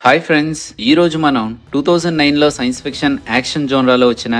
Hi friends, ఈ రోజు మనం 2009లో సైన్స్ ఫిక్షన్ యాక్షన్ జోనరాలో వచ్చిన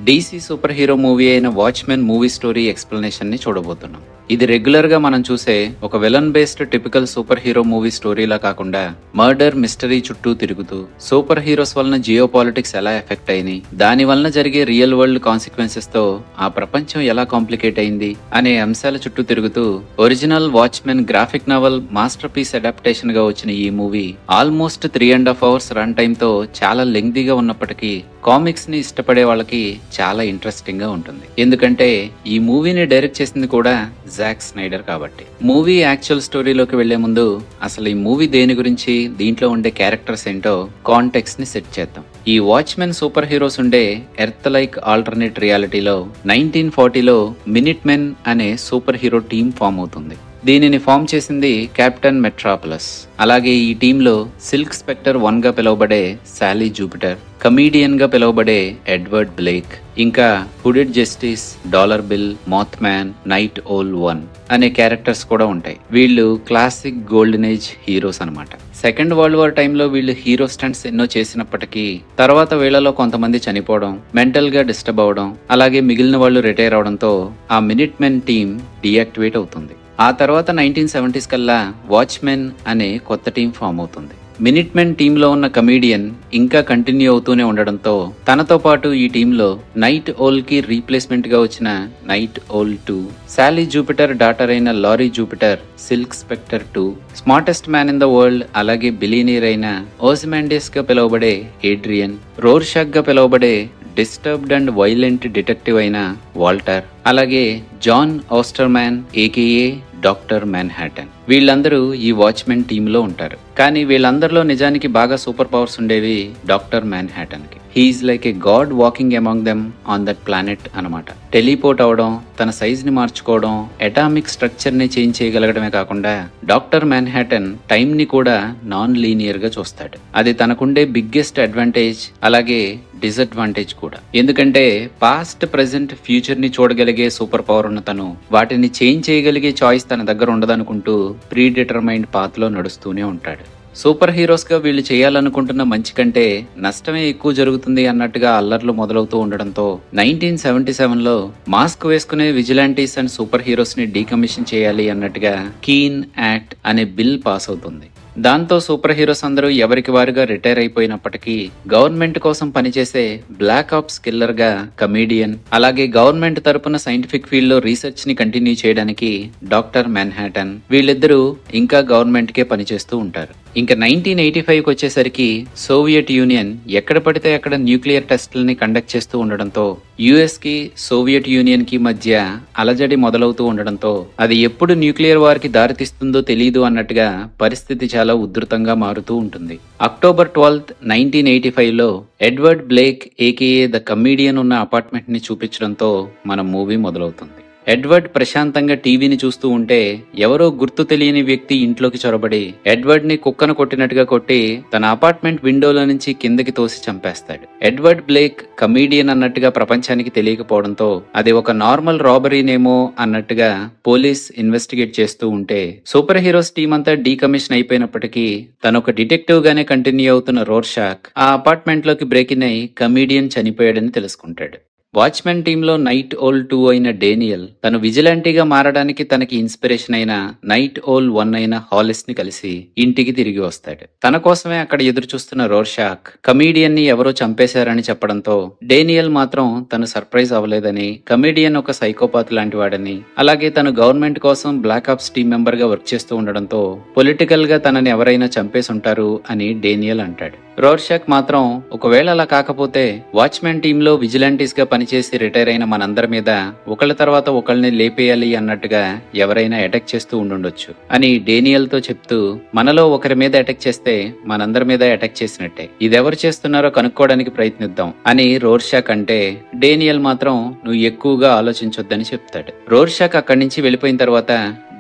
డీసీ సూపర్ హీరో మూవీ అయిన వాచ్మెన్ మూవీ స్టోరీ ఎక్స్ప్లెనేషన్ ని చూడబోతున్నాం. ఇది రెగ్యులర్ గా మనం చూసే ఒక villain based typical super hero movie స్టోరీలా కాకుండా మర్డర్ మిస్టరీ చుట్టూ తిరుగుతూ సూపర్ హీరోస్ వలన జియో పాలిటిక్స్ ఎలా ఎఫెక్ట్ అయినాయి, దాని వలన జరిగే రియల్ వరల్డ్ కాన్సిక్వెన్సెస్ తో ఆ ప్రపంచం ఎలా కాంప్లికేట్ అయింది అనే అంశాల చుట్టూ తిరుగుతూ original Watchmen graphic novel masterpiece adaptation గా వచ్చిన ఈ movie almost 3.5 hours run time తో చాలా లెంగ్దీగా ఉన్నప్పటికీ కామిక్స్ ని ఇష్టపడే వాళ్ళకి చాలా ఇంట్రెస్టింగ్ గా ఉంటుంది. ఎందుకంటే ఈ మూవీని డైరెక్ట్ చేసింది కూడా జాక్ స్నైడర్ కాబట్టి. మూవీ యాక్చువల్ స్టోరీలోకి వెళ్లే ముందు అసలు ఈ మూవీ దేని గురించి, దీంట్లో ఉండే క్యారెక్టర్స్ ఏంటో కాంటెక్స్ట్ ని సెట్ చేద్దాం. ఈ వాచ్మెన్ సూపర్ హీరోస్ ఉండే ఎర్త్ లైక్ ఆల్టర్నేట్ రియాలిటీలో 1940లో మినిట్ మెన్ అనే సూపర్ హీరో టీమ్ ఫామ్ అవుతుంది. దీనిని ఫామ్ చేసింది కెప్టెన్ మెట్రాపులస్. అలాగే ఈ టీంలో సిల్క్ స్పెక్టర్ 1 గా పిలువబడే సాలీ జూపిటర్, కమీడియన్ గా పిలువబడే ఎడ్వర్డ్ బ్లేక్, ఇంకా హుడెడ్ జస్టిస్, డాలర్ బిల్, మాత్ మ్యాన్, నైట్ ఓల్ 1 అనే క్యారెక్టర్స్ కూడా ఉంటాయి. వీళ్ళు క్లాసిక్ గోల్డెన్ ఏజ్ హీరోస్ అన్నమాట. సెకండ్ వరల్డ్ వార్ టైంలో వీళ్ళు హీరో స్టంట్స్ ఎన్నో చేసినప్పటికీ తర్వాత వీళ్ళలో కొంతమంది చనిపోవడం, మెంటల్ గా డిస్టర్బ్ అవడం, అలాగే మిగిలిన వాళ్ళు రిటైర్ అవడంతో ఆ మినిట్ మెన్ టీమ్ డీయాక్టివేట్ అవుతుంది. ఆ తర్వాత 1970s కల్లా వాచ్మెన్ అనే కొత్త టీం ఫామ్ అవుతుంది. మినిట్ మెన్ టీంలో ఉన్న కమీడియన్ ఇంకా కంటిన్యూ అవుతూనే ఉండడంతో తనతో పాటు ఈ టీంలో నైట్ ఓల్ కి రీప్లేస్మెంట్ గా వచ్చిన Nite Owl 2, Sally Jupiter daughter అయిన Laurie Jupiter, Silk Spectre 2, smartest man in the world అలాగే బిలీనియర్ అయిన ఓజిమాండియస్ గా పిలువబడే ఏడ్రియన్, రోర్షాక్ గా పిలువబడే డిస్టర్బ్డ్ అండ్ వైలెంట్ డిటెక్టివ్ అయిన వాల్టర్, అలాగే Jon Osterman AKA Doctor Manhattan. వీళ్ళందరూ ఈ వాచ్మెన్ టీమ్ లో ఉంటారు. కానీ వీళ్ళందరిలో నిజానికి బాగా సూపర్ పవర్స్ ఉండేవి డాక్టర్ మ్యాన్హాటన్ కి. He's like a god walking among them on that planet అనమాట. టెలిపోర్ట్ అవడం, తన సైజ్ ని మార్చుకోవడం, అటామిక్ స్ట్రక్చర్ ని చేంజ్ చేయగలగడమే కాకుండా డాక్టర్ మ్యాన్హాటన్ టైం ని కూడా నాన్ లీనియర్ గా చూస్తాడు. అది తనకుండే బిగ్గెస్ట్ అడ్వాంటేజ్, అలాగే డిసడ్వాంటేజ్ కూడా. ఎందుకంటే పాస్ట్, ప్రెసెంట్, ఫ్యూచర్ ని చూడగలిగే సూపర్ పవర్ ఉన్న తను వాటిని చేంజ్ చేయగలిగే చాయిస్ తన దగ్గర ఉండదనుకుంటూ ప్రీ డిటర్మైన్డ్ పాత్ లో నడుస్తూనే ఉంటాడు. సూపర్ హీరోస్ గా వీళ్ళు చేయాలనుకుంటున్న మంచి కంటే నష్టమే ఎక్కువ జరుగుతుంది అన్నట్టుగా అల్లర్లు మొదలవుతూ ఉండడంతో 1977లో మాస్క్ వేసుకునే విజిలాంటీస్ అండ్ సూపర్ హీరోస్ ని డీకమిషన్ చేయాలి అన్నట్టుగా కీన్ యాక్ట్ అనే బిల్ పాస్ అవుతుంది. దాంతో సూపర్ హీరోస్ అందరూ ఎవరికి వారుగా రిటైర్ అయిపోయినప్పటికీ గవర్నమెంట్ కోసం పనిచేసే బ్లాక్ ఆప్స్ కిల్లర్ గా కమీడియన్, అలాగే గవర్నమెంట్ తరపున సైంటిఫిక్ ఫీల్డ్ లో రీసెర్చ్ ని కంటిన్యూ చేయడానికి డాక్టర్ మ్యాన్హాటన్, వీళ్ళిద్దరూ ఇంకా గవర్నమెంట్ కే పనిచేస్తూ ఉంటారు. ఇంకా 1985కి వచ్చేసరికి సోవియట్ యూనియన్ ఎక్కడ పడితే అక్కడ న్యూక్లియర్ టెస్టులని కండక్ట్ చేస్తూ ఉండడంతో యుఎస్ కి సోవియట్ యూనియన్ కి మధ్య అలజడి మొదలవుతూ ఉండడంతో అది ఎప్పుడు న్యూక్లియర్ వార్ కి దారితీస్తుందో తెలియదు అన్నట్టుగా పరిస్థితి చాలా ఉధృతంగా మారుతూ ఉంటుంది. అక్టోబర్ 12, 1985లో Edward Blake AKA the Comedian ఉన్న అపార్ట్మెంట్ ని చూపించడంతో మన మూవీ మొదలవుతుంది. ఎడ్వర్డ్ ప్రశాంతంగా టీవీని చూస్తూ ఉంటే ఎవరో గుర్తు తెలియని వ్యక్తి ఇంట్లోకి చొరబడి ఎడ్వర్డ్ ని కుక్కను కొట్టినట్టుగా కొట్టి తన అపార్ట్మెంట్ విండోలో నుంచి కిందకి తోసి చంపేస్తాడు. ఎడ్వర్డ్ బ్లేక్ కమీడియన్ అన్నట్టుగా ప్రపంచానికి తెలియకపోవడంతో అది ఒక నార్మల్ రాబరీనేమో అన్నట్టుగా పోలీస్ ఇన్వెస్టిగేట్ చేస్తూ ఉంటే సూపర్ హీరోస్ టీం అంతా డీకమిషన్ అయిపోయినప్పటికీ తను ఒక డిటెక్టివ్ గానే కంటిన్యూ అవుతున్న రోర్షాక్ ఆ అపార్ట్మెంట్ లోకి బ్రేక్ ఇన్ అయి కమీడియన్ చనిపోయాడని తెలుసుకుంటాడు. వాచ్మెన్ టీంలో నైట్ ఓల్ 2 అయిన డేనియల్ తను విజిలాంటీగా మారడానికి తనకి ఇన్స్పిరేషన్ అయిన నైట్ ఓల్ 1 అయిన హాలిస్ ని కలిసి ఇంటికి తిరిగి వస్తాడు. తన కోసమే అక్కడ ఎదురు చూస్తున్న రోర్షాక్ కమీడియన్ ని ఎవరో చంపేశారని చెప్పడంతో డేనియల్ మాత్రం తను సర్ప్రైజ్ అవ్వలేదని, కమీడియన్ ఒక సైకోపాత్ లాంటి వాడని, అలాగే తను గవర్నమెంట్ కోసం బ్లాక్ ఆప్స్ టీం మెంబర్ గా వర్క్ చేస్తూ ఉండడంతో పొలిటికల్ గా తనని ఎవరైనా చంపేసి ఉంటారు అని డేనియల్ అంటాడు. రోర్షాక్ మాత్రం ఒకవేళ అలా కాకపోతే వాచ్మెన్ టీమ్ లో విజిలాంటీస్ గా పనిచేసి రిటైర్ అయిన మనందరి మీద ఒకళ్ళ తర్వాత ఒకళ్ళని లేపేయాలి అన్నట్టుగా ఎవరైనా అటాక్ చేస్తూ ఉండుండొచ్చు అని డేనియల్ తో చెప్తూ, మనలో ఒకరి మీద అటాక్ చేస్తే మనందరి మీద అటాక్ చేసినట్టే, ఇదెవరు చేస్తున్నారో కనుక్కోవడానికి ప్రయత్నిద్దాం అని రోర్షాక్ అంటే డేనియల్ మాత్రం నువ్వు ఎక్కువగా ఆలోచించొద్దని చెప్తాడు. రోర్షాక్ అక్కడి నుంచి వెళ్ళిపోయిన తర్వాత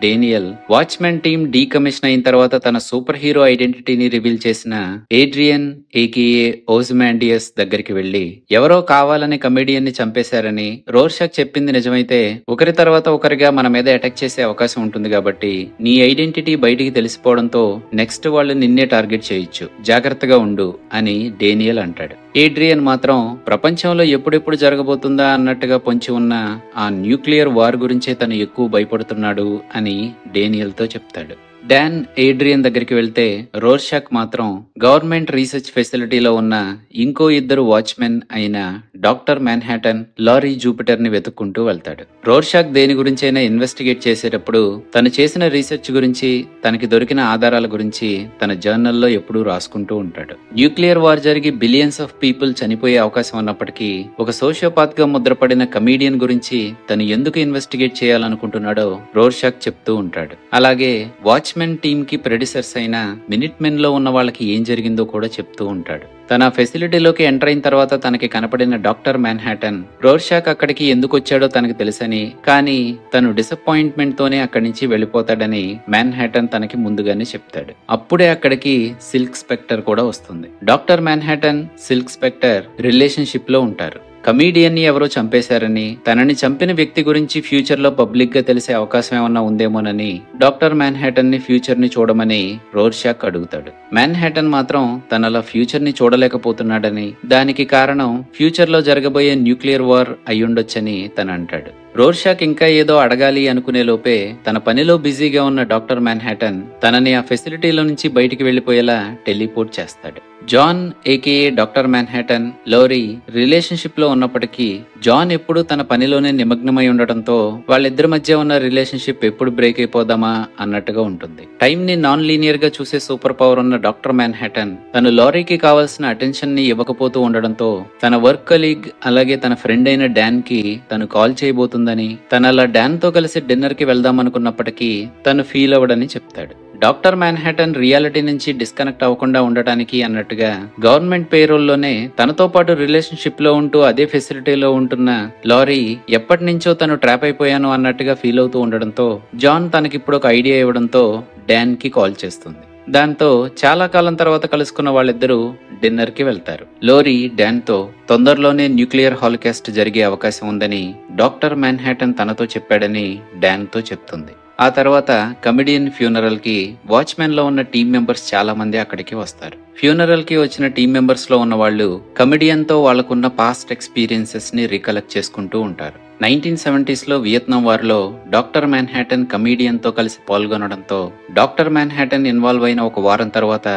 డేనియల్ వాచ్మెన్ టీం డీకమిషన్ అయిన తర్వాత తన సూపర్ హీరో ఐడెంటిటీని రివీల్ చేసిన ఏడ్రియన్ ఏకేఏ ఓజిమాండియస్ దగ్గరికి వెళ్లి ఎవరో కావాలని కమెడియన్ ని చంపేశారని రోర్షాక్ చెప్పింది నిజమైతే ఒకరి తర్వాత ఒకరిగా మన మీద అటాక్ చేసే అవకాశం ఉంటుంది కాబట్టి నీ ఐడెంటిటీ బయటికి తెలిసిపోవడంతో నెక్స్ట్ వాళ్ళు నిన్నే టార్గెట్ చేయొచ్చు, జాగ్రత్తగా ఉండు అని డేనియల్ అంటాడు. ఏడ్రియన్ మాత్రం ప్రపంచంలో ఎప్పుడెప్పుడు జరగబోతుందా అన్నట్టుగా పొంచి ఉన్న ఆ న్యూక్లియర్ వార్ గురించే తను ఎక్కువ భయపడుతున్నాడు అని డేనియల్ తో చెప్తాడు. డాన్ ఏడ్రియన్ దగ్గరికి వెళ్తే రోర్షాక్ మాత్రం గవర్నమెంట్ రీసెర్చ్ ఫెసిలిటీలో ఉన్న ఇంకో ఇద్దరు వాచ్మెన్ అయిన డాక్టర్ మ్యాన్హాటన్, లారీ జూపిటర్ ని వెతుక్కుంటూ వెళ్తాడు. రోర్షాక్ దేని గురించైనా ఇన్వెస్టిగేట్ చేసేటప్పుడు తను చేసిన రీసెర్చ్ గురించి, తనకి దొరికిన ఆధారాల గురించి తన జర్నల్లో ఎప్పుడూ రాసుకుంటూ ఉంటాడు. న్యూక్లియర్ వార్ జరిగి బిలియన్స్ ఆఫ్ పీపుల్ చనిపోయే అవకాశం ఉన్నప్పటికీ ఒక సోషియోపాత్ గా ముద్రపడిన కమీడియన్ గురించి తను ఎందుకు ఇన్వెస్టిగేట్ చేయాలనుకుంటున్నాడో రోర్షాక్ చెప్తూ ఉంటాడు. అలాగే వాచ్మెన్ టీమ్ కి ప్రెడిసర్స్ అయిన మినిట్ మెన్ లో ఉన్న వాళ్ళకి ఏం జరిగిందో కూడా చెప్తూ ఉంటాడు. తన ఫెసిలిటీలోకి ఎంటర్ అయిన తర్వాత తనకి కనపడిన డాక్టర్ మ్యాన్హాటన్ రోర్షాక్ అక్కడికి ఎందుకు వచ్చాడో తనకి తెలుసని, కానీ తను డిసప్పాయింట్మెంట్ తోనే అక్కడి నుంచి వెళ్లిపోతాడని మ్యాన్హాటన్ తనకి ముందుగానే చెప్తాడు. అప్పుడే అక్కడికి సిల్క్ స్పెక్టర్ కూడా వస్తుంది. Doctor Manhattan, Silk Spectre relationship లో ఉంటారు. కమీడియన్ ని ఎవరో చంపేశారని, తనని చంపిన వ్యక్తి గురించి ఫ్యూచర్ లో పబ్లిక్ గా తెలిసే అవకాశం ఏమన్నా ఉందేమోనని డాక్టర్ మ్యాన్హాటన్ ని ఫ్యూచర్ ని చూడమని రోర్షాక్ అడుగుతాడు. మ్యాన్హాటన్ మాత్రం తనలా ఫ్యూచర్ ని చూడలేకపోతున్నాడని, దానికి కారణం ఫ్యూచర్ లో జరగబోయే న్యూక్లియర్ వార్ అయ్యుండొచ్చని తను అంటాడు. రోర్షాక్ ఇంకా ఏదో అడగాలి అనుకునే లోపే తన పనిలో బిజీగా ఉన్న డాక్టర్ మ్యాన్హాటన్ తనని ఆ ఫెసిలిటీలో నుంచి బయటికి వెళ్లిపోయేలా టెలిపోర్ట్ చేస్తాడు. జాన్ ఏకేఏ డాక్టర్ మ్యాన్హాటన్, లోరీ రిలేషన్షిప్ లో ఉన్నప్పటికీ జాన్ ఎప్పుడు తన పనిలోనే నిమగ్నమై ఉండటంతో వాళ్ళిద్దరి మధ్య ఉన్న రిలేషన్షిప్ ఎప్పుడు బ్రేక్ అయిపోదామా అన్నట్టుగా ఉంటుంది. టైం ని నాన్ లీనియర్ గా చూసే సూపర్ పవర్ ఉన్న డాక్టర్ మ్యాన్హాటన్ తను లోరీకి కావాల్సిన అటెన్షన్ ని ఇవ్వకపోతూ ఉండడంతో తన వర్క్ కలీగ్ అలాగే తన ఫ్రెండ్ అయిన డాన్ కి తను కాల్ చేయబోతుందని, తన అలా డాన్ తో కలిసి డిన్నర్ కి వెళ్దాం అనుకున్నప్పటికీ తను ఫీల్ అవ్వడని చెప్తాడు. డాక్టర్ మ్యాన్హాటన్ రియాలిటీ నుంచి డిస్కనెక్ట్ అవ్వకుండా ఉండటానికి అన్నట్టుగా గవర్నమెంట్ పేరోల్లోనే తనతో పాటు రిలేషన్షిప్ లో ఉంటూ అదే ఫెసిలిటీలో ఉంటున్న లారీ ఎప్పటి నుంచో తను ట్రాప్ అయిపోయాను అన్నట్టుగా ఫీల్ అవుతూ ఉండడంతో జాన్ తనకిప్పుడు ఒక ఐడియా ఇవ్వడంతో డాన్ కి కాల్ చేస్తుంది. దాంతో చాలా కాలం తర్వాత కలుసుకున్న వాళ్ళిద్దరూ డిన్నర్ కి వెళ్తారు. లోరీ డాన్ తో తొందరలోనే న్యూక్లియర్ హాలోకాస్ట్ జరిగే అవకాశం ఉందని డాక్టర్ మ్యాన్హాటన్ తనతో చెప్పాడని డాన్ తో చెప్తుంది. ఆ తర్వాత కమెడియన్ ఫ్యూనరల్ కి వాచ్మెన్ లో ఉన్న టీం మెంబర్స్ చాలా మంది అక్కడికి వస్తారు. ఫ్యూనరల్ కి వచ్చిన టీం మెంబర్స్ లో ఉన్న వాళ్ళు కమెడియన్ తో వాళ్ళకున్న పాస్ట్ ఎక్స్పీరియన్సెస్ ని రికలెక్ట్ చేసుకుంటూ ఉంటారు. 1970s లో వియత్నాం వార్ లో డాక్టర్ మ్యాన్హాటన్ కమీడియన్ తో కలిసి పాల్గొనడంతో డాక్టర్ మ్యాన్హాటన్ ఇన్వాల్వ్ అయిన ఒక వారం తర్వాత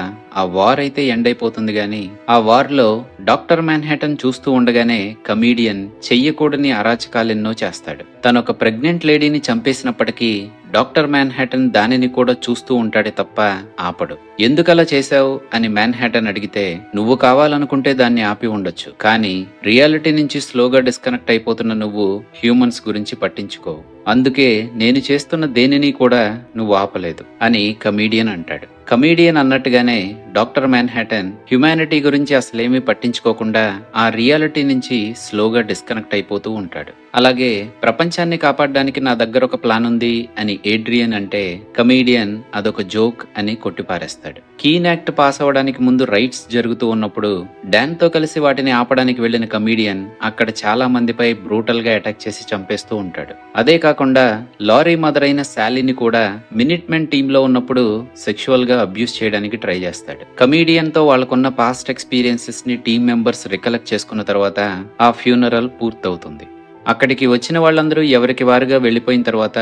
ఆ వార్ అయితే ఎండ్ అయిపోతుంది గాని ఆ వార్ లో డాక్టర్ మ్యాన్హాటన్ చూస్తూ ఉండగానే కమీడియన్ చెయ్యకూడని అరాచకాలెన్నో చేస్తాడు. తను ఒక ప్రెగ్నెంట్ లేడీని చంపేసినప్పటికీ డాక్టర్ మ్యాన్హాటన్ దానిని కూడా చూస్తూ ఉంటాడే తప్ప ఆపడు. ఎందుకలా చేశావు అని మ్యాన్హాటన్ అడిగితే, నువ్వు కావాలనుకుంటే దాన్ని ఆపి ఉండొచ్చు, కానీ రియాలిటీ నుంచి స్లోగా డిస్కనెక్ట్ అయిపోతున్న నువ్వు హ్యూమన్స్ గురించి పట్టించుకో, అందుకే నేను చేస్తున్న దేనిని కూడా నువ్వు ఆపలేదు అని కమీడియన్ అంటాడు. కమీడియన్ అన్నట్టుగానే డాక్టర్ మ్యాన్హాటన్ హ్యుమానిటీ గురించి అసలేమీ పట్టించుకోకుండా ఆ రియాలిటీ నుంచి స్లోగా డిస్కనెక్ట్ అయిపోతూ ఉంటాడు. అలాగే ప్రపంచాన్ని కాపాడడానికి నా దగ్గర ఒక ప్లాన్ ఉంది అని ఏడ్రియన్ అంటే కమీడియన్ అదొక జోక్ అని కొట్టిపారేస్తాడు. కీన్ యాక్ట్ పాస్ అవడానికి ముందు రైట్స్ జరుగుతూ ఉన్నప్పుడు డాన్ తో కలిసి వాటిని ఆపడానికి వెళ్లిన కమీడియన్ అక్కడ చాలా మందిపై బ్రూటల్ గా అటాక్ చేసి చంపేస్తూ ఉంటాడు. అదే కాకుండా లారీ మదర్ అయిన శాలీని కూడా మినిట్ మెన్ టీమ్ లో ఉన్నప్పుడు సెక్షువల్ గా అబ్యూస్ చేయడానికి ట్రై చేస్తాడు. కమీడియన్ తో వాళ్ళకున్న పాస్ట్ ఎక్స్పీరియన్సెస్ ని టీమ్ మెంబర్స్ రికలెక్ట్ చేసుకున్న తర్వాత ఆ ఫ్యూనరల్ పూర్తవుతుంది. అక్కడికి వచ్చిన వాళ్ళందరూ ఎవరికి వారుగా వెళ్లిపోయిన తర్వాత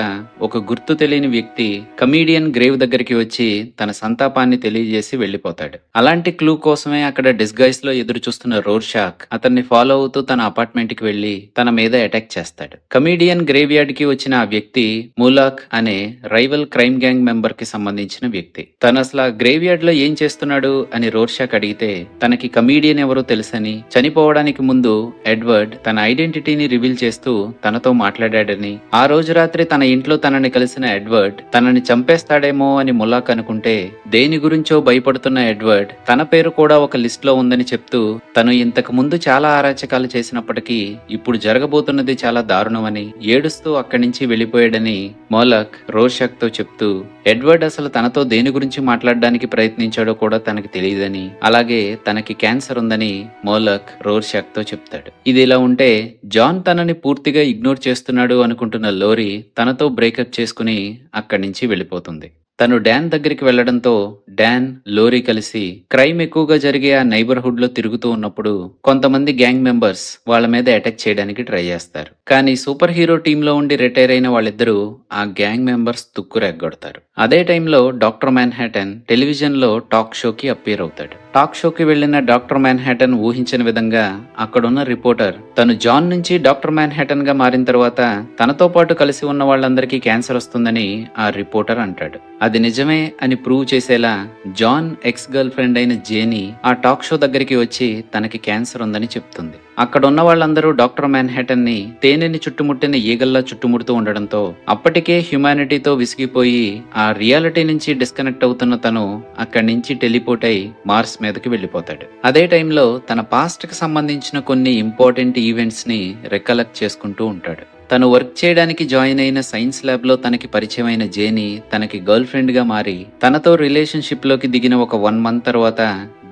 ఒక గుర్తు తెలియని వ్యక్తి కమీడియన్ గ్రేవ్ దగ్గరికి వచ్చి తన సంతాపాన్ని తెలియజేసి వెళ్లిపోతాడు. అలాంటి క్లూ కోసమే అక్కడ డిస్గైస్ లో ఎదురు చూస్తున్న రోర్షాక్ అతన్ని ఫాలో అవుతూ తన అపార్ట్మెంట్ కి వెళ్లి తన మీద అటాక్ చేస్తాడు. కమీడియన్ గ్రేవ్ యార్డ్ కి వచ్చిన ఆ వ్యక్తి మూలాక్ అనే రైవల్ క్రైమ్ గ్యాంగ్ మెంబర్ కి సంబంధించిన వ్యక్తి. తను అసలు గ్రేవ్ యార్డ్ లో ఏం చేస్తున్నాడు అని రోర్షాక్ అడిగితే తనకి కమీడియన్ ఎవరో తెలుసని, చనిపోవడానికి ముందు ఎడ్వర్డ్ తన ఐడెంటిటీని రివీల్ చేసి చేస్తూ తనతో మాట్లాడాడని, ఆ రోజు రాత్రి తన ఇంట్లో తనని కలిసిన ఎడ్వర్డ్ తనని చంపేస్తాడేమో అని ములాక్ అనుకుంటే, దేని గురించో భయపడుతున్న ఎడ్వర్డ్ తన పేరు కూడా ఒక లిస్ట్ లో ఉందని చెప్తూ, తను ఇంతకు ముందు చాలా అరాచకాలు చేసినప్పటికీ ఇప్పుడు జరగబోతున్నది చాలా దారుణమని ఏడుస్తూ అక్కడి నుంచి వెళ్లిపోయాడని మోలక్ రోర్షాక్ తో చెప్తూ, ఎడ్వర్డ్ అసలు తనతో దేని గురించి మాట్లాడడానికి ప్రయత్నించాడో కూడా తనకి తెలియదని, అలాగే తనకి క్యాన్సర్ ఉందని మోలక్ రోర్షాక్ తో చెప్తాడు. ఇది ఇలా ఉంటే జాన్ తనని పూర్తిగా ఇగ్నోర్ చేస్తున్నాడు అనుకుంటున్న లోరీ తనతో బ్రేకప్ చేసుకుని అక్కడి నుంచి వెళ్లిపోతుంది. తను డాన్ దగ్గరికి వెళ్లడంతో డాన్, లోరీ కలిసి క్రైమ్ ఎక్కువగా జరిగే ఆ నైబర్హుడ్ లో తిరుగుతూ ఉన్నప్పుడు కొంతమంది గ్యాంగ్ మెంబర్స్ వాళ్ళ మీద అటాక్ చేయడానికి ట్రై చేస్తారు. కానీ సూపర్ హీరో టీమ్ లో ఉండి రిటైర్ అయిన వాళ్ళిద్దరూ ఆ గ్యాంగ్ మెంబర్స్ తుక్కు రెగ్గొడతారు. అదే టైంలో డాక్టర్ మ్యాన్హాటన్ టెలివిజన్ లో టాక్ షోకి అప్పీర్ అవుతాడు. టాక్ షోకి వెళ్లిన డాక్టర్ మ్యాన్హాటన్ ఊహించిన విధంగా అక్కడున్న రిపోర్టర్ తను జాన్ నుంచి డాక్టర్ మ్యాన్హాటన్ గా మారిన తర్వాత తనతో పాటు కలిసి ఉన్న వాళ్ళందరికీ క్యాన్సర్ వస్తుందని ఆ రిపోర్టర్ అంటాడు. అది నిజమే అని ప్రూవ్ చేసేలా జాన్ ఎక్స్ గర్ల్ ఫ్రెండ్ అయిన జేనీ ఆ టాక్ షో దగ్గరికి వచ్చి తనకి క్యాన్సర్ ఉందని చెప్తుంది. అక్కడ ఉన్న వాళ్ళందరూ డాక్టర్ మ్యాన్హాటన్ ని తేనెని చుట్టుముట్టిన ఈగల్లా చుట్టుముడుతూ ఉండడంతో అప్పటికే హ్యుమానిటీతో విసిగిపోయి ఆ రియాలిటీ నుంచి డిస్కనెక్ట్ అవుతున్న తను అక్కడి నుంచి టెలిపోర్ట్ అయి మార్స్ మీదకి వెళ్లిపోతాడు. అదే టైంలో తన పాస్ట్ కి సంబంధించిన కొన్ని ఇంపార్టెంట్ ఈవెంట్స్ ని రికలెక్ట్ చేసుకుంటూ ఉంటాడు. తను వర్క్ చేయడానికి జాయిన్ అయిన సైన్స్ ల్యాబ్ లో తనకి పరిచయం అయిన జేనీ తనకి గర్ల్ ఫ్రెండ్ గా మారి తనతో రిలేషన్షిప్ లోకి దిగిన ఒక 1 month తర్వాత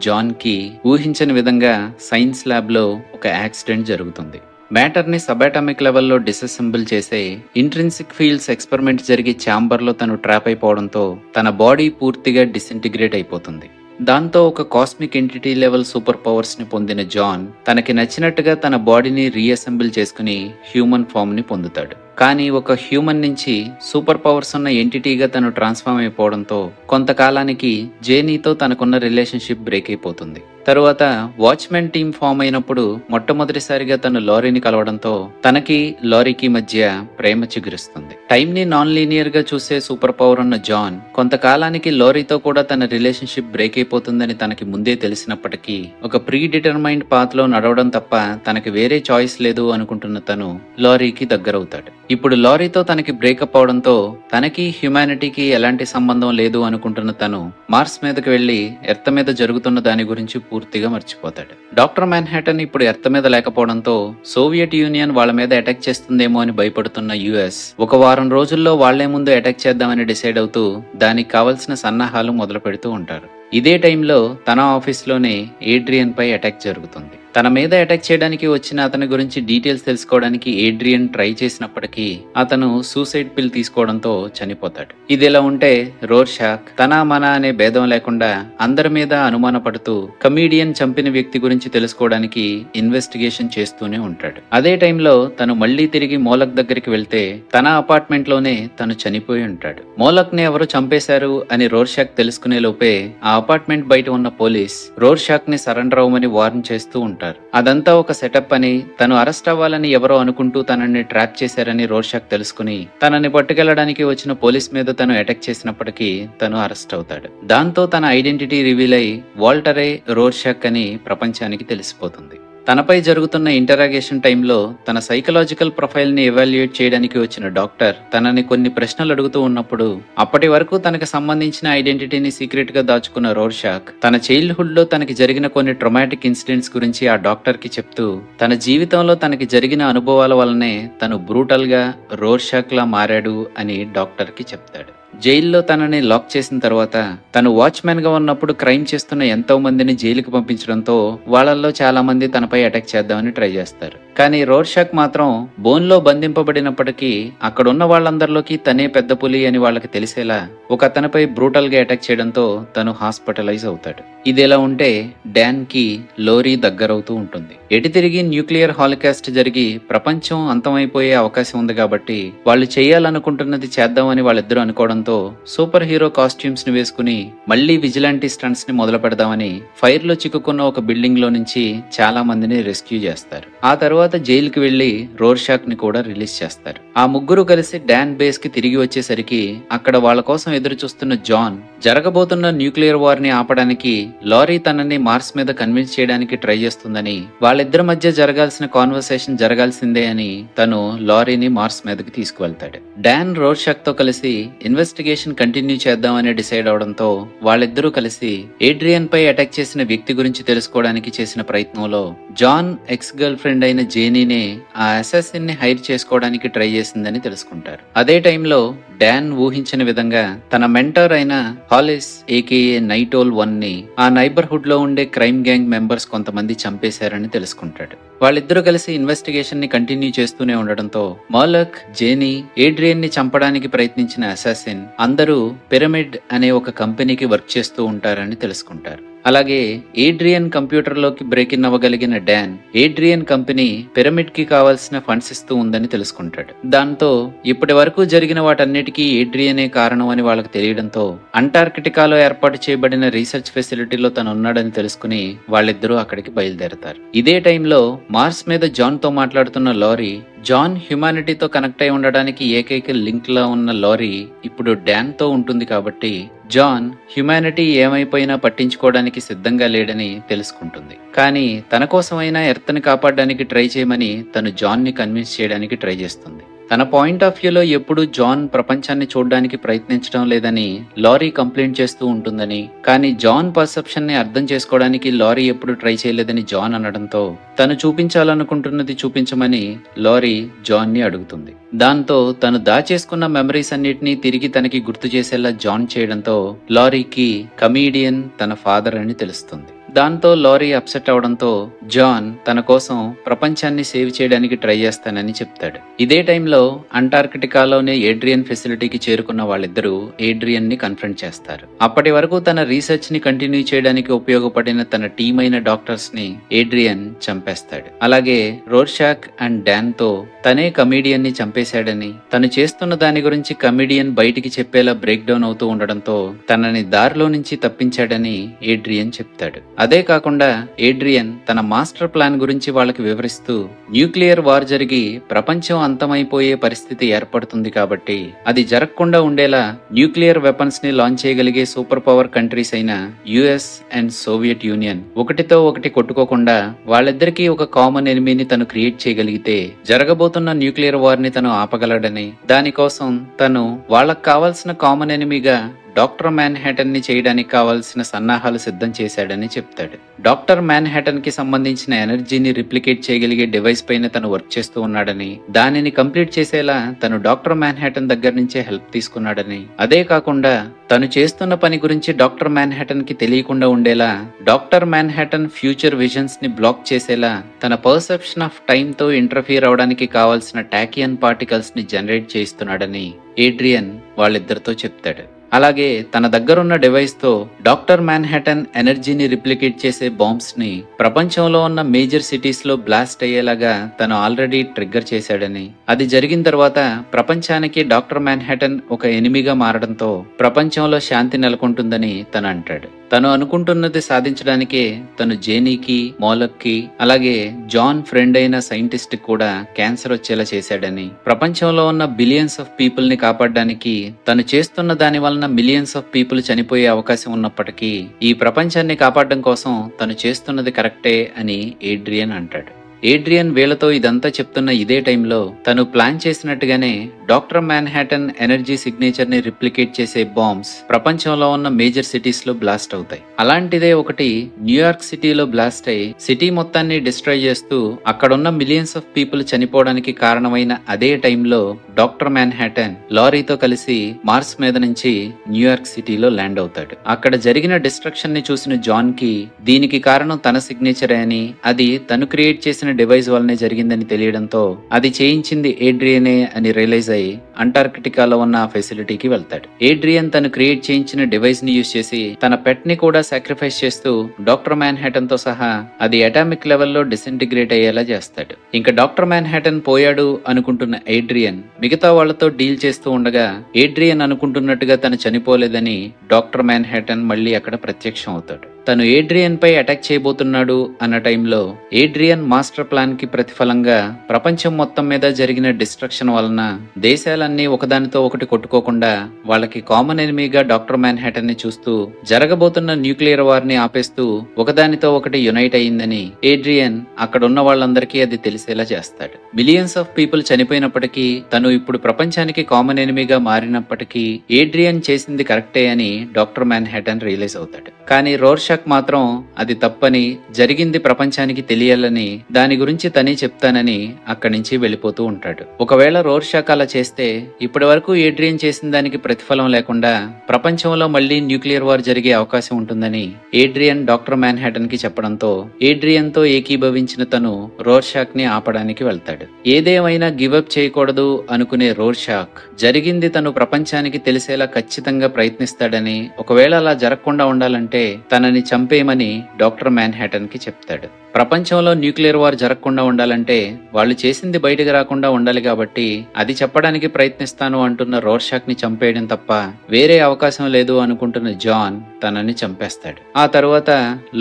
జాన్ కి ఊహించని విధంగా సైన్స్ ల్యాబ్ లో ఒక యాక్సిడెంట్ జరుగుతుంది. మ్యాటర్ ని సబాటమిక్ లెవెల్లో డిసెసెంబుల్ చేసే ఇంట్రిన్సిక్ ఫీల్డ్స్ ఎక్స్పెరిమెంట్ జరిగే ఛాంబర్ లో తను ట్రాప్ అయిపోవడంతో తన బాడీ పూర్తిగా డిసింటిగ్రేట్ అయిపోతుంది. దాంతో ఒక cosmic entity level super powers ని పొందిన జాన్ తనకి నచ్చినట్టుగా తన బాడీని రీఅసెంబుల్ చేసుకుని హ్యూమన్ ఫామ్ ని పొందుతాడు. కానీ ఒక హ్యూమన్ నుంచి సూపర్ పవర్స్ ఉన్న ఎంటిటీగా తను ట్రాన్స్ఫార్మ్ అయిపోవడంతో కొంతకాలానికి జేనీతో తనకున్న రిలేషన్షిప్ బ్రేక్ అయిపోతుంది. తరువాత వాచ్మెన్ టీమ్ ఫామ్ అయినప్పుడు మొట్టమొదటిసారిగా తను లారీని కలవడంతో తనకి లారీకి మధ్య ప్రేమ చిగురిస్తుంది. టైం ని నాన్ లీనియర్ గా చూసే సూపర్ పవర్ ఉన్న జాన్ కొంతకాలానికి లారీతో కూడా తన రిలేషన్షిప్ బ్రేక్ అయిపోతుందని తనకి ముందే తెలిసినప్పటికీ ఒక ప్రీ డిటర్మైన్డ్ పాత్ లో నడవడం తప్ప తనకి వేరే చాయిస్ లేదు అనుకుంటున్న తను లారీకి దగ్గరవుతాడు. ఇప్పుడు లారీతో తనకి బ్రేకప్ అవడంతో తనకి హ్యుమానిటీకి ఎలాంటి సంబంధం లేదు అనుకుంటున్న తను మార్స్ మీదకి వెళ్లి ఎర్త్ మీద జరుగుతున్న దాని గురించి పూర్తిగా మర్చిపోతాడు. డాక్టర్ మ్యాన్హాటన్ ఇప్పుడు ఎర్త్ మీద లేకపోవడంతో సోవియట్ యూనియన్ వాళ్ళ మీద అటాక్ చేస్తుందేమో అని భయపడుతున్న యుఎస్ ఒక 1 వారం రోజుల్లో వాళ్లే ముందు అటాక్ చేద్దామని డిసైడ్ అవుతూ దానికి కావలసిన సన్నాహాలు మొదలు పెడుతూ ఉంటారు. ఇదే టైంలో తన ఆఫీస్ లోనే ఏడ్రియన్ పై అటాక్ జరుగుతుంది. తన మీద అటాక్ చేయడానికి వచ్చిన అతని గురించి డీటెయిల్స్ తెలుసుకోవడానికి ఏడ్రియన్ ట్రై చేసినప్పటికీ అతను సూసైడ్ పిల్ తీసుకోవడంతో చనిపోతాడు. ఇదిలా ఉంటే రోర్షాక్ తన మన అనే భేదం లేకుండా అందరి మీద అనుమానపడుతూ కమీడియన్ చంపిన వ్యక్తి గురించి తెలుసుకోవడానికి ఇన్వెస్టిగేషన్ చేస్తూనే ఉంటాడు. అదే టైంలో తను మళ్లీ తిరిగి మోలక్ దగ్గరికి వెళ్తే తన అపార్ట్మెంట్ లోనే తను చనిపోయి ఉంటాడు. మోలక్ ని ఎవరు చంపేశారు అని రోర్షాక్ తెలుసుకునే లోపే ఆ అపార్ట్మెంట్ బయట ఉన్న పోలీస్ రోర్షాక్ ని సరెండర్ అవ్వమని వార్న్ చేస్తూ ఉంటారు. అదంతా ఒక సెటప్ అని, తను అరెస్ట్ అవ్వాలని ఎవరో అనుకుంటూ తనని ట్రాప్ చేశారని రోర్షాక్ తెలుసుకుని తనని పట్టుకెళ్లడానికి వచ్చిన పోలీస్ మీద తను అటాక్ చేసినప్పటికీ తను అరెస్ట్ అవుతాడు. దాంతో తన ఐడెంటిటీ రివీల్ అయి వాల్టరే రోర్షాక్ అని ప్రపంచానికి తెలిసిపోతుంది. తనపై జరుగుతున్న ఇంటరాగేషన్ టైంలో తన సైకలాజికల్ ప్రొఫైల్ ని ఎవాల్యుయేట్ చేయడానికి వచ్చిన డాక్టర్ తనని కొన్ని ప్రశ్నలు అడుగుతూ ఉన్నప్పుడు అప్పటి వరకు తనకు సంబంధించిన ఐడెంటిటీని సీక్రెట్ గా దాచుకున్న రోర్షాక్ తన చైల్డ్హుడ్ లో తనకి జరిగిన కొన్ని ట్రమాటిక్ ఇన్సిడెంట్స్ గురించి ఆ డాక్టర్ కి చెప్తూ తన జీవితంలో తనకి జరిగిన అనుభవాల వల్లనే తను బ్రూటల్ గా రోర్షాక్ లా మారాడు అని డాక్టర్ కి చెప్తాడు. జైల్లో తనని లాక్ చేసిన తర్వాత తను వాచ్మెన్ గా ఉన్నప్పుడు క్రైమ్ చేస్తున్న ఎంతో మందిని జైలుకి పంపించడంతో వాళ్ళల్లో చాలా మంది తనపై అటాక్ చేద్దామని ట్రై చేస్తారు. కానీ రోర్షాక్ మాత్రం బోన్ లో బంధింపబడినప్పటికీ అక్కడున్న వాళ్ళందరిలోకి తనే పెద్ద పులి అని వాళ్ళకి తెలిసేలా ఒక అతనిపై బ్రూటల్ గా అటాక్ చేయడంతో తను హాస్పిటలైజ్ అవుతాడు. ఇదిలా ఉంటే డాన్ కి లోరీ దగ్గరవుతూ ఉంటుంది. ఎటు తిరిగి న్యూక్లియర్ హాలికాస్ట్ జరిగి ప్రపంచం అంతమైపోయే అవకాశం ఉంది కాబట్టి వాళ్ళు చేయాలనుకుంటున్నది చేద్దామని వాళ్ళిద్దరూ అనుకోవడంతో సూపర్ హీరో కాస్ట్యూమ్స్ ని వేసుకుని మళ్లీ విజిలాంటీ స్టంట్స్ ని మొదలు పెడదామని ఫైర్ లో చిక్కుకున్న ఒక బిల్డింగ్ లో నుంచి చాలా మందిని రెస్క్యూ చేస్తారు. ఆ తర్వాత తర్వాత జైలుకి వెళ్లి రోర్షాక్ ని కూడా రిలీజ్ చేస్తారు. ఆ ముగ్గురు కలిసి డాన్ బేస్ కి తిరిగి వచ్చేసరికి అక్కడ వాళ్ళ కోసం ఎదురు చూస్తున్న జాన్ జరగబోతున్న న్యూక్లియర్ వార్ ని ఆపడానికి లారీ తనని మార్స్ మీద కన్విన్స్ చేయడానికి ట్రై చేస్తుందని, వాళ్ళిద్దరి మధ్య జరగాల్సిన కాన్వర్సేషన్ జరగాల్సిందే అని తను లారీని మార్స్ మీదకి తీసుకువెళ్తాడు. డాన్ రోర్షాక్ తో కలిసి ఇన్వెస్టిగేషన్ కంటిన్యూ చేద్దామని డిసైడ్ అవడంతో వాళ్ళిద్దరూ కలిసి ఏడ్రియన్ పై అటాక్ చేసిన వ్యక్తి గురించి తెలుసుకోవడానికి చేసిన ప్రయత్నంలో జాన్ ఎక్స్ గర్ల్ ఫ్రెండ్ అయిన జేనీనే ఆ అసాసిన్ ని హైర్ చేసుకోవడానికి ట్రై చేసిందని తెలుసుకుంటారు. అదే టైంలో డాన్ ఊహించిన విధంగా తన మెంటర్ అయిన హాలిస్ ఏకేఏ నైటోల్ 1 ని ఆ నైబర్హుడ్ లో ఉండే క్రైమ్ గ్యాంగ్ మెంబర్స్ కొంతమంది చంపేశారని తెలుసుకుంటాడు. వాళ్ళిద్దరూ కలిసి ఇన్వెస్టిగేషన్ ని కంటిన్యూ చేస్తూనే ఉండడంతో మాలక్, జేనీ, ఏడ్రియన్ ని చంపడానికి ప్రయత్నించిన అసాసిన్ అందరూ పిరమిడ్ అనే ఒక కంపెనీకి వర్క్ చేస్తూ ఉంటారని తెలుసుకుంటారు. అలాగే ఏడ్రియన్ కంప్యూటర్ లోకి బ్రేక్ ఇన్ అవ్వగలిగిన డాన్ ఏడ్రియన్ కంపెనీ పిరమిడ్ కి కావాల్సిన ఫండ్స్ ఇస్తూ ఉందని తెలుసుకుంటాడు. దాంతో ఇప్పటి వరకు జరిగిన వాటన్నిటికీ ఏడ్రియనే కారణం అని వాళ్ళకి తెలియడంతో అంటార్కిటికాలో ఏర్పాటు చేయబడిన రీసెర్చ్ ఫెసిలిటీలో తను ఉన్నాడని తెలుసుకుని వాళ్ళిద్దరూ అక్కడికి బయలుదేరతారు. ఇదే టైంలో మార్స్ మీద జాన్ తో మాట్లాడుతున్న లారీ, జాన్ హ్యుమానిటీతో కనెక్ట్ అయి ఉండడానికి ఏకైక లింక్ లా ఉన్న లారీ ఇప్పుడు డాన్ తో ఉంటుంది కాబట్టి జాన్ హ్యుమానిటీ ఏమైపోయినా పట్టించుకోవడానికి సిద్ధంగా లేడని తెలుసుకుంటుంది. కానీ తన కోసమైనా ఎర్త్ ని కాపాడడానికి ట్రై చేయమని తను జాన్ ని కన్విన్స్ చేయడానికి ట్రై చేస్తుంది. తన పాయింట్ ఆఫ్ వ్యూలో ఎప్పుడు జాన్ ప్రపంచాన్ని చూడడానికి ప్రయత్నించడం లేదని లారీ కంప్లైంట్ చేస్తూ ఉంటుందని, కానీ జాన్ పర్సెప్షన్ ని అర్థం చేసుకోవడానికి లారీ ఎప్పుడు ట్రై చేయలేదని జాన్ అనడంతో తను చూపించాలనుకుంటున్నది చూపించమని లారీ జాన్ ని అడుగుతుంది. దాంతో తను దాచేసుకున్న మెమరీస్ అన్నిటినీ తిరిగి తనకి గుర్తు చేసేలా జాన్ చేయడంతో లారీకి కమీడియన్ తన ఫాదర్ అని తెలుస్తుంది. దాంతో లారీ అప్సెట్ అవడంతో జాన్ తన కోసం ప్రపంచాన్ని సేవ్ చేయడానికి ట్రై చేస్తానని చెప్తాడు. ఇదే టైంలో అంటార్కిటికాలోనే ఏడ్రియన్ ఫెసిలిటీకి చేరుకున్న వాళ్ళిద్దరూ ఏడ్రియన్ ని కన్ఫ్రంట్ చేస్తారు. అప్పటి వరకు తన రీసెర్చ్ ని కంటిన్యూ చేయడానికి ఉపయోగపడిన తన టీం అయిన డాక్టర్స్ ని ఏడ్రియన్ చంపేస్తాడు. అలాగే రోర్షాక్ అండ్ డాన్ తో తనే కమీడియన్ ని చంపేశాడని, తను చేస్తున్న దాని గురించి కమీడియన్ బయటికి చెప్పేలా బ్రేక్ డౌన్ అవుతూ ఉండడంతో తనని దారిలో నుంచి తప్పించాడని ఏడ్రియన్ చెప్తాడు. అదే కాకుండా ఏడ్రియన్ తన మాస్టర్ ప్లాన్ గురించి వాళ్ళకి వివరిస్తూ న్యూక్లియర్ వార్ జరిగి ప్రపంచం అంతమైపోయే పరిస్థితి ఏర్పడుతుంది కాబట్టి అది జరగకుండా ఉండేలా న్యూక్లియర్ వెపన్స్ ని లాంచ్ చేయగలిగే సూపర్ పవర్ కంట్రీస్ అయిన యుఎస్ అండ్ సోవియట్ యూనియన్ ఒకటితో ఒకటి కొట్టుకోకుండా వాళ్ళిద్దరికీ ఒక కామన్ ఎనిమీని తను క్రియేట్ చేయగలిగితే జరగబోతున్న న్యూక్లియర్ వార్ ని తను ఆపగలడని, దానికోసం తను వాళ్ళకు కావాల్సిన కామన్ ఎనిమీగా డాక్టర్ మ్యాన్హాటన్ ని చేయడానికి కావాల్సిన సన్నాహాలు సిద్ధం చేశాడని చెప్తాడు. డాక్టర్ మ్యాన్హాటన్ కి సంబంధించిన ఎనర్జీని రిప్లికేట్ చేయగలిగే డివైస్ పైన తను వర్క్ చేస్తూ ఉన్నాడని, దానిని కంప్లీట్ చేసేలా తను డాక్టర్ మ్యాన్హాటన్ దగ్గర నుంచే హెల్ప్ తీసుకున్నాడని, అదే కాకుండా తను చేస్తున్న పని గురించి డాక్టర్ మ్యాన్హాటన్ కి తెలియకుండా ఉండేలా డాక్టర్ మ్యాన్హాటన్ ఫ్యూచర్ విజన్స్ ని బ్లాక్ చేసేలా తన పర్సెప్షన్ ఆఫ్ టైమ్ తో ఇంటర్ఫియర్ అవడానికి కావాల్సిన టాకియన్ పార్టికల్స్ ని జనరేట్ చేస్తున్నాడని ఏడ్రియన్ వాళ్ళిద్దరితో చెప్తాడు. అలాగే తన దగ్గరున్న డివైస్ తో డాక్టర్ మ్యాన్హాటన్ ఎనర్జీని రిప్లికేట్ చేసే బాంబ్స్ ని ప్రపంచంలో ఉన్న మేజర్ సిటీస్ లో బ్లాస్ట్ అయ్యేలాగా తను ఆల్రెడీ ట్రిగ్గర్ చేశాడని, అది జరిగిన తర్వాత ప్రపంచానికి డాక్టర్ మ్యాన్హాటన్ ఒక ఎనిమిగా మారడంతో ప్రపంచంలో శాంతి నెలకొంటుందని తను అంటాడు. తను అనుకుంటున్నది సాధించడానికే తను జేనీకి, మాలక్ కి, అలాగే జాన్ ఫ్రెండ్ అయిన సైంటిస్ట్ కూడా క్యాన్సర్ వచ్చేలా చేశాడని, ప్రపంచంలో ఉన్న బిలియన్స్ ఆఫ్ పీపుల్ ని కాపాడడానికి తను చేస్తున్న దాని వలన మిలియన్స్ ఆఫ్ పీపుల్ చనిపోయే అవకాశం ఉన్నప్పటికీ ఈ ప్రపంచాన్ని కాపాడడం కోసం తను చేస్తున్నది కరెక్టే అని ఏడ్రియన్ అంటాడు. ఏడ్రియన్ వీళ్లతో ఇదంతా చెప్తున్న ఇదే టైంలో తను ప్లాన్ చేసినట్టుగానే డాక్టర్ మ్యాన్హాటన్ ఎనర్జీ సిగ్నేచర్ ని రిప్లికేట్ చేసే బాంబ్స్ ప్రపంచంలో ఉన్న మేజర్ సిటీస్ లో బ్లాస్ట్ అవుతాయి. అలాంటిదే ఒకటి న్యూయార్క్ సిటీలో బ్లాస్ట్ అయి సిటీ మొత్తాన్ని డిస్ట్రాయ్ చేస్తూ అక్కడున్న మిలియన్స్ ఆఫ్ పీపుల్ చనిపోవడానికి కారణమైన అదే టైంలో డాక్టర్ మ్యాన్హాటన్ లారీతో కలిసి మార్స్ మీద నుంచి న్యూయార్క్ సిటీలో ల్యాండ్ అవుతాడు. అక్కడ జరిగిన డిస్ట్రక్షన్ ని చూసిన జాన్ కి దీనికి కారణం తన సిగ్నేచరే అని, అది తను క్రియేట్ చేసిన డివైస్ వల్లనే జరిగిందని తెలియడంతో అది చేయించింది ఏడ్రియనే అని రియలైజ్ అయ్యి అంటార్కిటికాలో ఉన్న ఆ ఫెసిలిటీకి వెళ్తాడు. ఏడ్రియన్ తను క్రియేట్ చేయించిన డివైస్ ని యూజ్ చేసి తన పెట్ ని కూడా సాక్రిఫైస్ చేస్తూ డాక్టర్ మ్యాన్హాటన్ తో సహా అది అటామిక్ లెవెల్లో డిసింటిగ్రేట్ అయ్యేలా చేస్తాడు. ఇంకా డాక్టర్ మ్యాన్హాటన్ పోయాడు అనుకుంటున్న ఏడ్రియన్ మిగతా వాళ్లతో డీల్ చేస్తూ ఉండగా ఏడ్రియన్ అనుకుంటున్నట్టుగా తను చనిపోలేదని డాక్టర్ మ్యాన్హాటన్ మళ్ళీ అక్కడ ప్రత్యక్షం అవుతాడు. తను ఏడ్రియన్ పై అటాక్ చేయబోతున్నాడు అన్న టైంలో ఏడ్రియన్ మాస్టర్ ప్లాన్ కి ప్రతిఫలంగా ప్రపంచం మొత్తం మీద జరిగిన డిస్ట్రక్షన్ వలన దేశాలన్నీ ఒకదానితో ఒకటి కొట్టుకోకుండా వాళ్ళకి కామన్ ఎనిమీగా డాక్టర్ మ్యాన్హాటన్ ని చూస్తూ జరగబోతున్న న్యూక్లియర్ వార్ ని ఆపేస్తూ ఒకదానితో ఒకటి యునైట్ అయ్యిందని ఏడ్రియన్ అక్కడున్న వాళ్ళందరికీ అది తెలిసేలా చేస్తాడు. మిలియన్స్ ఆఫ్ పీపుల్ చనిపోయినప్పటికీ తను ఇప్పుడు ప్రపంచానికి కామన్ ఎనిమీగా మారినప్పటికీ ఏడ్రియన్ చేసింది కరెక్టే అని డాక్టర్ మ్యాన్హాటన్ రియలైజ్ అవుతాడు. కానీ రోర్షాక్ మాత్రం అది తప్పని, జరిగింది ప్రపంచానికి తెలియాలని, దాని గురించి తనే చెప్తానని అక్కడి నుంచి వెళ్ళిపోతూ ఉంటాడు. ఒకవేళ రోర్షాక్ అలా చేస్తే ఇప్పటి వరకు ఏడ్రియన్ చేసిన దానికి ప్రతిఫలం లేకుండా ప్రపంచంలో మళ్లీ న్యూక్లియర్ వార్ జరిగే అవకాశం ఉంటుందని ఏడ్రియన్ డాక్టర్ మ్యాన్హాటన్ కి చెప్పడంతో ఏడ్రియన్ తో ఏకీభవించిన తను రోర్షాక్ ని ఆపడానికి వెళ్తాడు. ఏదేమైనా గివప్ చేయకూడదు అనుకునే రోర్షాక్ జరిగింది తను ప్రపంచానికి తెలిసేలా ఖచ్చితంగా ప్రయత్నిస్తాడని, ఒకవేళ అలా జరగకుండా ఉండాలంటే తనని చంపేయమని డాక్టర్ మ్యాన్హాటన్ కి చెప్తాడు. ప్రపంచంలో న్యూక్లియర్ వార్ జరగకుండా ఉండాలంటే వాళ్ళు చేసింది బయటకు రాకుండా ఉండాలి కాబట్టి అది చెప్పడానికి ప్రయత్నిస్తాను అంటున్న రోర్షాక్ ని చంపేయడం తప్ప వేరే అవకాశం లేదు అనుకుంటున్న జాన్ తనని చంపేస్తాడు. ఆ తరువాత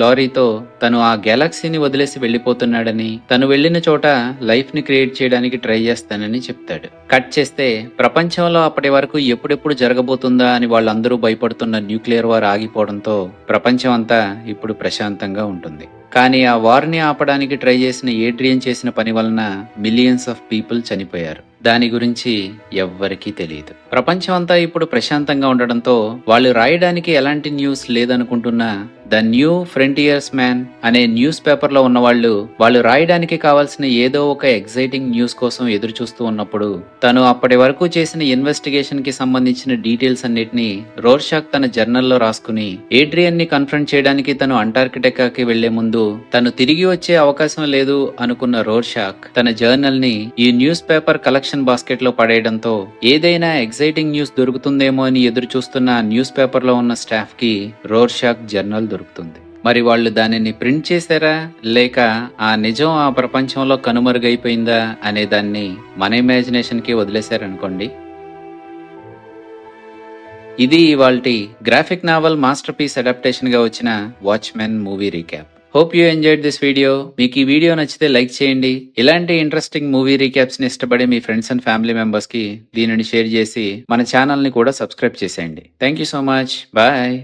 లారీతో తను ఆ గెలాక్సీని వదిలేసి వెళ్లిపోతున్నాడని, తను వెళ్లిన చోట లైఫ్ ని క్రియేట్ చేయడానికి ట్రై చేస్తానని చెప్తాడు. కట్ చేస్తే ప్రపంచంలో అప్పటి వరకు ఎప్పుడెప్పుడు జరగబోతుందా అని వాళ్ళందరూ భయపడుతున్న న్యూక్లియర్ వార్ ఆగిపోవడంతో ప్రపంచం అంతా ఇప్పుడు ప్రశాంతంగా ఉంటుంది. కానీ ఆ వార్ని ఆపడానికి ట్రై చేసిన ఏడ్రియన్ చేసిన పని వలన మిలియన్స్ ఆఫ్ పీపుల్ చనిపోయారు. దాని గురించి ఎవ్వరికీ తెలియదు. ప్రపంచం అంతా ఇప్పుడు ప్రశాంతంగా ఉండడంతో వాళ్ళు రాయడానికి ఎలాంటి న్యూస్ లేదనుకుంటున్నా ద న్యూ ఫ్రంటియర్స్ మ్యాన్ అనే న్యూస్ పేపర్ లో ఉన్న వాళ్ళు రాయడానికి కావాల్సిన ఏదో ఒక ఎగ్జైటింగ్ న్యూస్ కోసం ఎదురు చూస్తూ ఉన్నప్పుడు తను అప్పటి వరకు చేసిన ఇన్వెస్టిగేషన్ కి సంబంధించిన డీటెయిల్స్ అన్నిటినీ రోర్షాక్ తన జర్నల్లో రాసుకుని ఏడ్రియన్ ని కన్ఫ్రంట్ చేయడానికి తను అంటార్కిటికాకి వెళ్లే ముందు తను తిరిగి వచ్చే అవకాశం లేదు అనుకున్న రోర్షాక్ తన జర్నల్ ని ఈ న్యూస్ పేపర్ కలెక్షన్ బాస్కెట్ లో పడేయడంతో ఏదైనా ఎగ్జైటింగ్ న్యూస్ దొరుకుతుందేమో అని ఎదురు చూస్తున్న న్యూస్ పేపర్ లో ఉన్న స్టాఫ్ కి రోర్షాక్ జర్నల్ దొరుకుతుంది. మరి వాళ్ళు దానిని ప్రింట్ చేశారా లేక ఆ నిజం ఆ ప్రపంచంలో కనుమరుగైపోయిందా అనే దాన్ని మన ఇమాజినేషన్ కి వదిలేశారనుకోండి. ఇది ఇవాల్టి graphic novel masterpiece adaptation గా వచ్చిన Watchmen movie recap. Hope you enjoyed this video. మీకు ఈ వీడియో నచ్చితే లైక్ చేయండి. ఇలాంటి ఇంట్రెస్టింగ్ మూవీ రీక్యాప్స్ ని ఇష్టపడే మీ ఫ్రెండ్స్ అండ్ ఫ్యామిలీ మెంబర్స్ కి దీనిని షేర్ చేసి మన ఛానల్ ని కూడా సబ్స్క్రైబ్ చేసేయండి. Thank you so much. Bye.